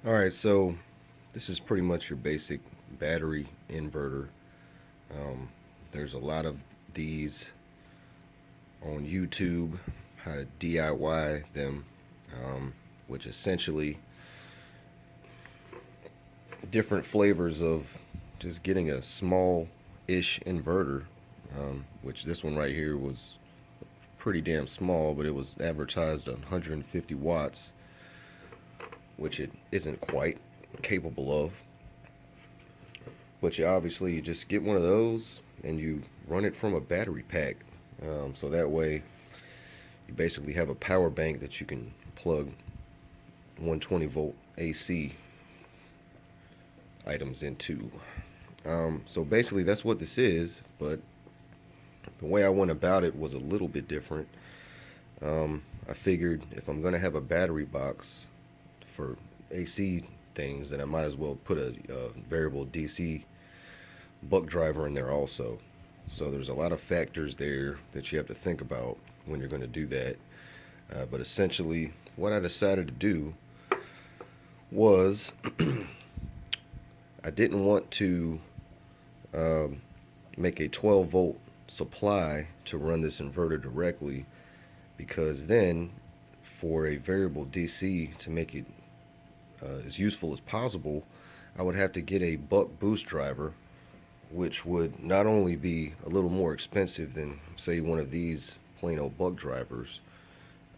Alright, so this is pretty much your basic battery inverter. Um, there's a lot of these on YouTube, how to DIY them, which essentially different flavors of just getting a small-ish inverter, which this one right here was pretty damn small, but it was advertised at 150 watts, which it isn't quite capable of. But you just get one of those and you run it from a battery pack. So that way you basically have a power bank that you can plug 120 volt AC items into. So basically that's what this is, but the way I went about it was a little bit different. I figured if I'm going to have a battery box for AC things, then I might as well put a variable DC buck driver in there also. So there's a lot of factors there that you have to think about when you're going to do that. But essentially, what I decided to do was I didn't want to make a 12 volt supply to run this inverter directly, because then for a variable DC to make it as useful as possible, I would have to get a buck boost driver, which would not only be a little more expensive than, say, one of these plain old buck drivers.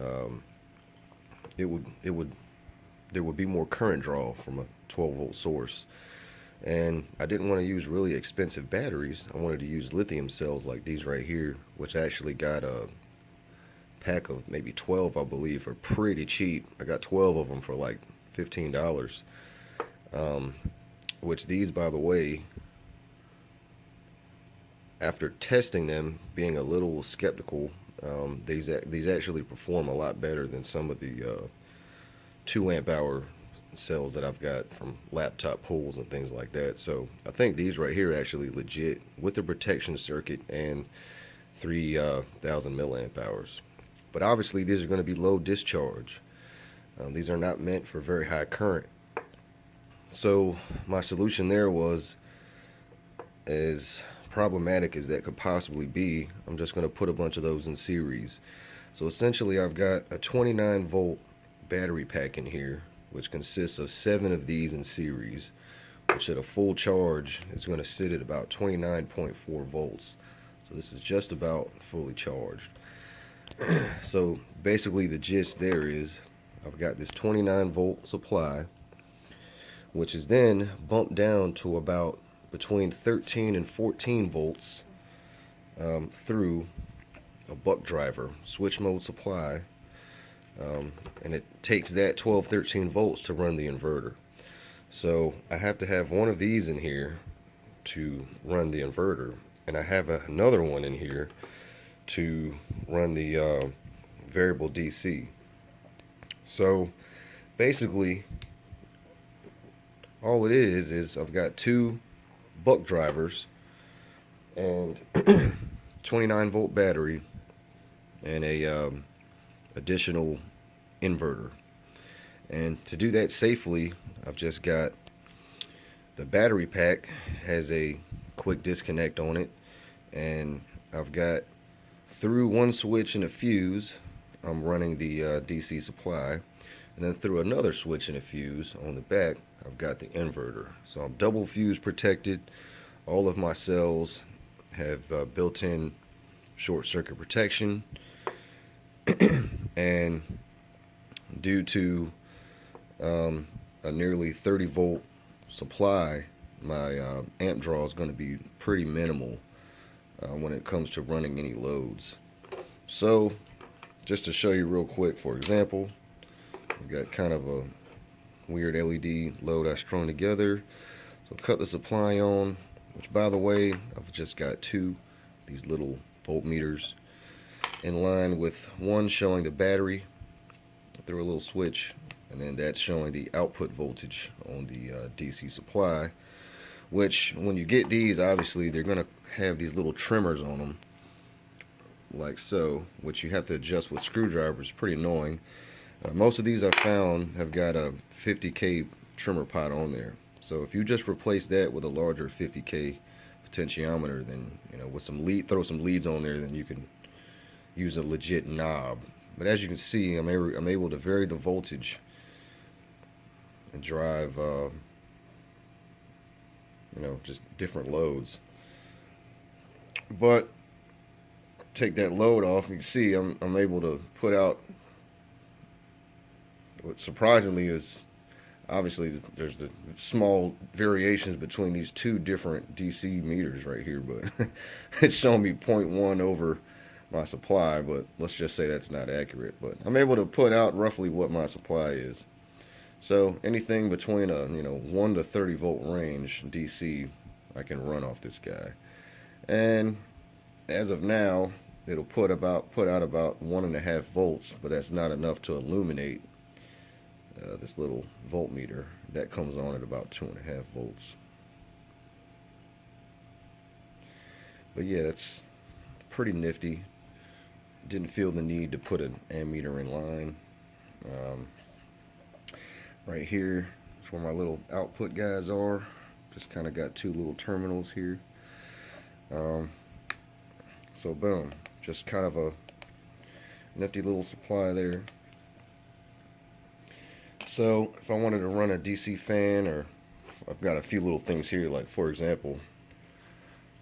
um, it would there would be more current draw from a 12 volt source, and I didn't want to use really expensive batteries. I wanted to use lithium cells like these right here, which I actually got a pack of maybe 12, I believe, for pretty cheap. I got 12 of them for like $15. um, which these, by the way, after testing them, being a little skeptical, these actually perform a lot better than some of the 2 amp hour cells that I've got from laptop pulls and things like that. So I think these right here are actually legit with the protection circuit and 3,000 milliamp hours. But obviously these are going to be low discharge. These are not meant for very high current. So my solution there was, as problematic as that could possibly be, I'm just going to put a bunch of those in series. So essentially I've got a 29 volt battery pack in here, which consists of 7 of these in series, which at a full charge is going to sit at about 29.4 volts. So this is just about fully charged. So basically the gist there is I've got this 29 volt supply, which is then bumped down to about between 13 and 14 volts through a buck driver switch mode supply, and it takes that 12-13 volts to run the inverter. So I have to have one of these in here to run the inverter, and I have another one in here to run the variable DC. So basically all it is I've got 2 buck drivers and 29 volt battery and a additional inverter. And to do that safely, I've just got the battery pack has a quick disconnect on it, and I've got, through one switch and a fuse, I'm running the DC supply, and then through another switch and a fuse on the back, I've got the inverter. So I'm double fuse protected. All of my cells have built-in short circuit protection, and due to a nearly 30 volt supply, my amp draw is going to be pretty minimal when it comes to running any loads. So just to show you real quick, for example, I've got kind of a weird LED load I strung together. So cut the supply on, which, by the way, I've just got 2 these little voltmeters in line, with one showing the battery through a little switch, and then that's showing the output voltage on the DC supply, which when you get these, obviously they're going to have these little trimmers on them like so, which you have to adjust with screwdrivers. Pretty annoying. Most of these I found have got a 50K trimmer pot on there. So if you just replace that with a larger 50K potentiometer, then with some lead, throw some leads on there, then you can use a legit knob. But as you can see, I'm able to vary the voltage and drive just different loads. But take that load off, you can see I'm able to put out what surprisingly is, obviously there's the small variations between these two different DC meters right here, but it's showing me 0.1 over my supply, but let's just say that's not accurate. But I'm able to put out roughly what my supply is. So anything between a 1 to 30 volt range DC I can run off this guy. And as of now, it'll put out about 1.5 volts, but that's not enough to illuminate this little voltmeter. That comes on at about 2.5 volts. But yeah, that's pretty nifty. Didn't feel the need to put an ammeter in line. Right here is where my little output guys are. Just kind of got two little terminals here. So boom, just kind of a nifty little supply there. So if I wanted to run a DC fan, or I've got a few little things here, like for example,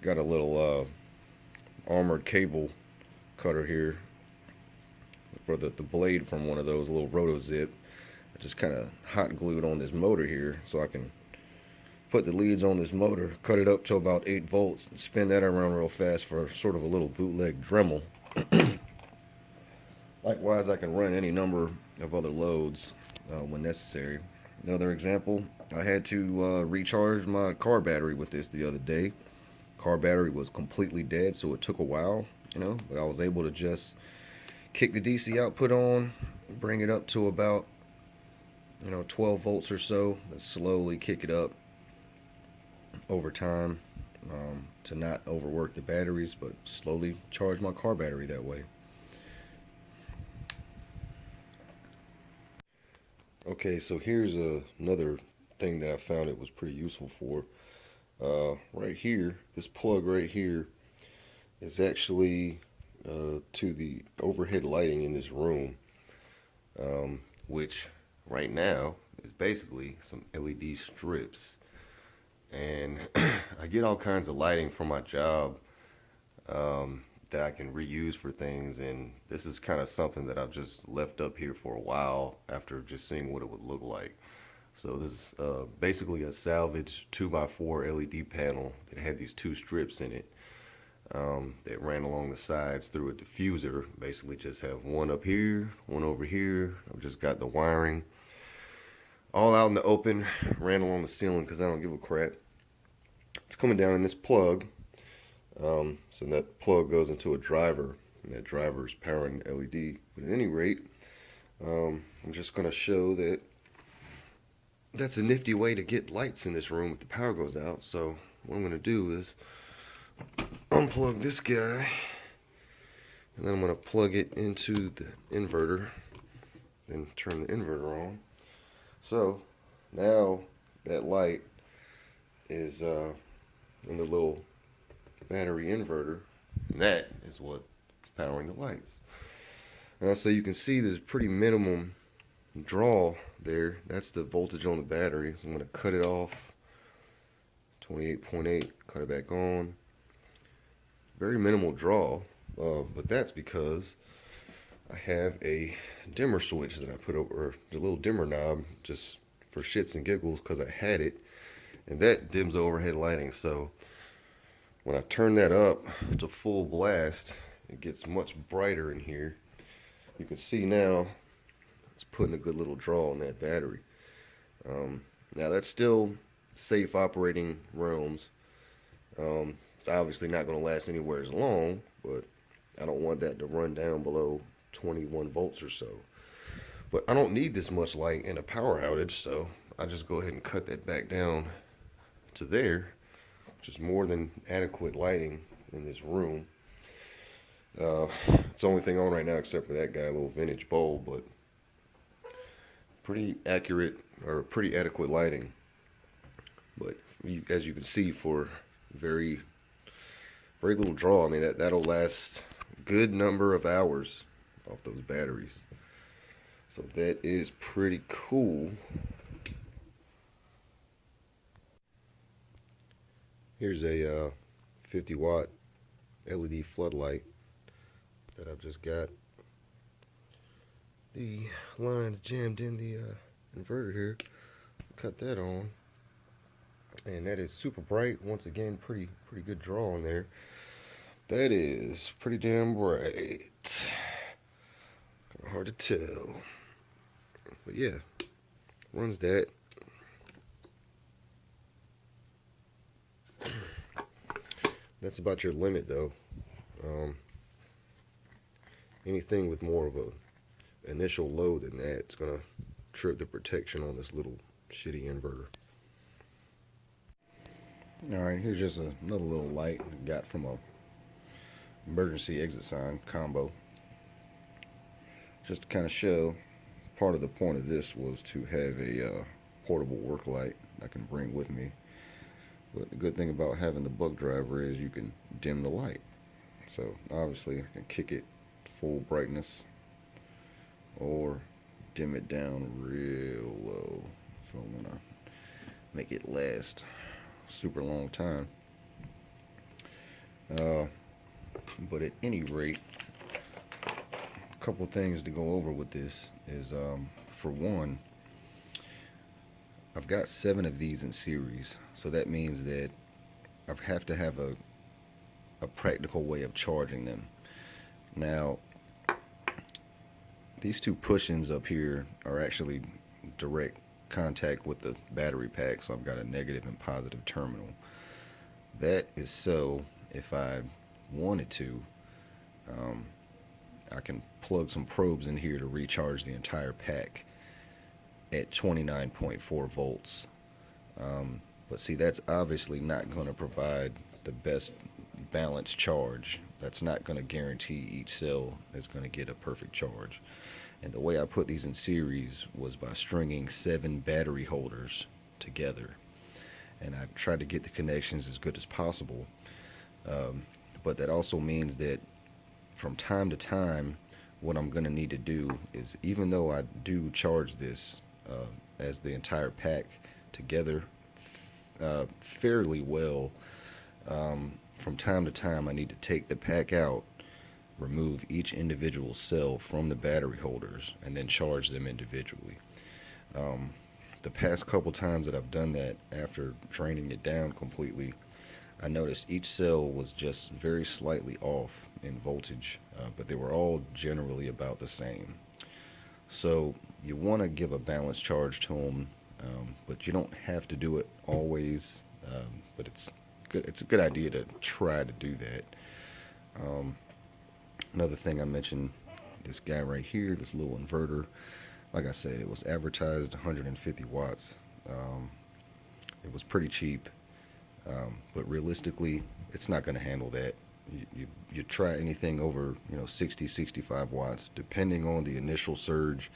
got a little armored cable cutter here for the blade from one of those little roto zip. I just kind of hot glued on this motor here, so I can put the leads on this motor, cut it up to about 8 volts, and spin that around real fast for sort of a little bootleg Dremel. Likewise, I can run any number of other loads when necessary. Another example, I had to recharge my car battery with this the other day. Car battery was completely dead, so it took a while, but I was able to just kick the DC output on, bring it up to about 12 volts or so, and slowly kick it up over time to not overwork the batteries, but slowly charge my car battery that way. Okay, so here's another thing that I found it was pretty useful for. Right here, this plug right here is actually to the overhead lighting in this room, which right now is basically some LED strips. And I get all kinds of lighting from my job that I can reuse for things, and this is kind of something that I've just left up here for a while after just seeing what it would look like. So this is basically a salvage 2x4 LED panel that had these two strips in it that ran along the sides through a diffuser. Basically just have one up here, one over here. I've just got the wiring all out in the open, ran along the ceiling because I don't give a crap. It's coming down in this plug. So that plug goes into a driver, and that driver is powering the LED. But at any rate, I'm just going to show that that's a nifty way to get lights in this room if the power goes out. So what I'm going to do is unplug this guy, and then I'm going to plug it into the inverter, then turn the inverter on. So now that light is in the little battery inverter, and that is what is powering the lights. So you can see there's pretty minimum draw there. That's the voltage on the battery. So I'm going to cut it off, 28.8, cut it back on. Very minimal draw, but that's because I have a dimmer switch that I put over the little dimmer knob just for shits and giggles because I had it, and that dims the overhead lighting. So when I turn that up to full blast, it gets much brighter in here. You can see now it's putting a good little draw on that battery. Now that's still safe operating realms. It's obviously not going to last anywhere as long, but I don't want that to run down below 21 volts or so. But I don't need this much light in a power outage, so I just go ahead and cut that back down to there, which is more than adequate lighting in this room. It's the only thing on right now except for that guy, a little vintage bulb, but pretty accurate or pretty adequate lighting. But as you can see, for very little draw, I mean that'll last a good number of hours off those batteries. So that is pretty cool. Here's a 50-watt LED floodlight that I've just got the lines jammed in the inverter here. Cut that on, and that is super bright. Once again, pretty good draw on there. That is pretty damn bright. Hard to tell, but yeah, runs that. That's about your limit, though. Anything with more of a initial load than that, it's gonna trip the protection on this little shitty inverter. Alright, here's just another little light I got from a emergency exit sign combo. Just to kind of show, part of the point of this was to have a portable work light I can bring with me. But the good thing about having the buck driver is you can dim the light. So obviously I can kick it full brightness or dim it down real low if I want to make it last a super long time. But at any rate, a couple of things to go over with this is, for one, I've got 7 of these in series, so that means that I have to have a practical way of charging them. Now, these 2 push-ins up here are actually direct contact with the battery pack, so I've got a negative and positive terminal. That is so if I wanted to, I can plug some probes in here to recharge the entire pack at 29.4 volts. But see, that's obviously not going to provide the best balanced charge. That's not going to guarantee each cell is going to get a perfect charge. And the way I put these in series was by stringing 7 battery holders together. And I tried to get the connections as good as possible. But that also means that from time to time, what I'm going to need to do is, even though I do charge this as the entire pack together fairly well, from time to time I need to take the pack out, remove each individual cell from the battery holders, and then charge them individually. The past couple times that I've done that, after draining it down completely, I noticed each cell was just very slightly off in voltage, but they were all generally about the same. So you want to give a balanced charge to them, but you don't have to do it always. But it's good. It's a good idea to try to do that. Another thing I mentioned, this guy right here, this little inverter. Like I said, it was advertised 150 watts. It was pretty cheap, but realistically, it's not going to handle that. You try anything over 60, 65 watts, depending on the initial surge,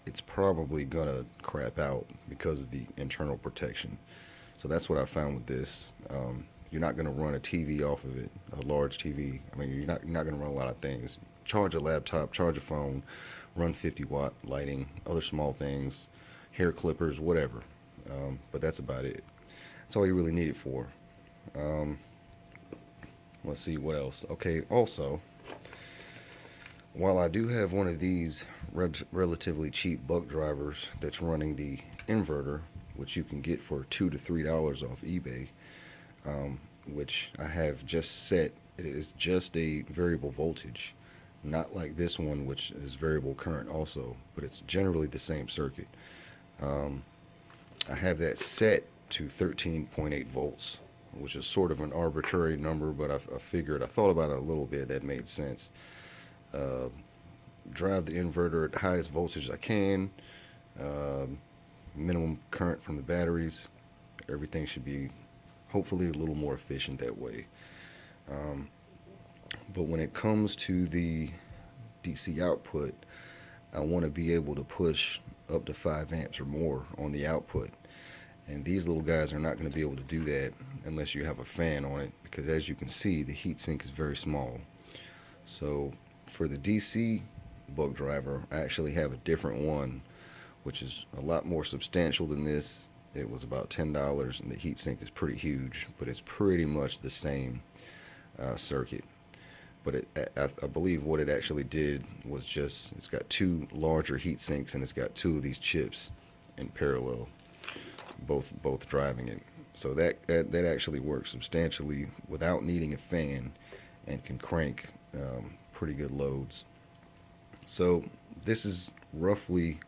it's probably gonna crap out because of the internal protection. So that's what I found with this. You're not gonna run a TV off of it, a large TV. I mean, you're not gonna run a lot of things. Charge a laptop, charge a phone, run 50-watt lighting, other small things, hair clippers, whatever. But that's about it. That's all you really need it for. Let's see what else. Okay, also, while I do have one of these relatively cheap buck drivers that's running the inverter, which you can get for $2 to $3 off eBay, which I have just set, it is just a variable voltage, not like this one, which is variable current also, but it's generally the same circuit. I have that set to 13.8 volts, which is sort of an arbitrary number, but I thought about it a little bit, that made sense. Drive the inverter at the highest voltage I can, minimum current from the batteries. Everything should be hopefully a little more efficient that way. But when it comes to the DC output, I want to be able to push up to 5 amps or more on the output. And these little guys are not going to be able to do that unless you have a fan on it, because as you can see, the heatsink is very small. So for the DC buck driver, I actually have a different one, which is a lot more substantial than this. It was about $10, and the heatsink is pretty huge, but it's pretty much the same circuit. But I believe what it actually did was just, it's got two larger heat sinks, and it's got two of these chips in parallel, both driving it. So that actually works substantially without needing a fan, and can crank pretty good loads. So this is roughly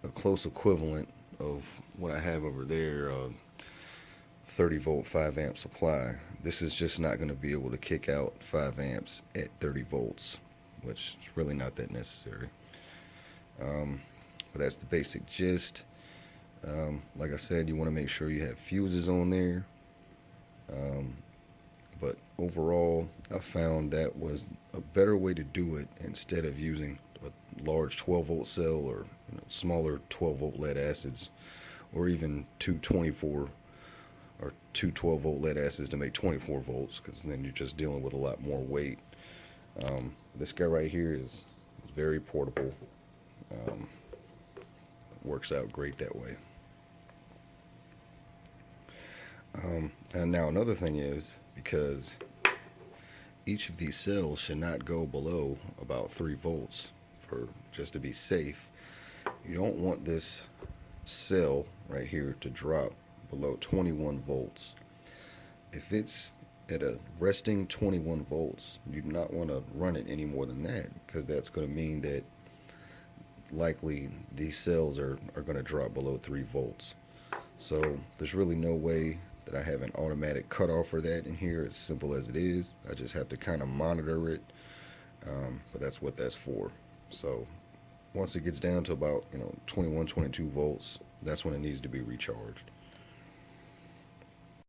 a close equivalent of what I have over there, 30 volt 5 amp supply. This is just not going to be able to kick out 5 amps at 30 volts, which is really not that necessary. But that's the basic gist. Like I said, you want to make sure you have fuses on there. But overall, I found that was a better way to do it, instead of using a large 12 volt cell, or smaller 12 volt lead acids, or even two 24 or two 12 volt lead acids to make 24 volts, because then you're just dealing with a lot more weight. This guy right here is very portable. Works out great that way. And now another thing is, because each of these cells should not go below about 3 volts, for just to be safe, you don't want this cell right here to drop below 21 volts. If it's at a resting 21 volts, you do not want to run it any more than that, because that's going to mean that likely these cells are going to drop below 3 volts. So there's really no way that I have an automatic cutoff for that in here. It's simple as it is. I just have to kind of monitor it, but that's what that's for. So once it gets down to about 21, 22 volts, that's when it needs to be recharged.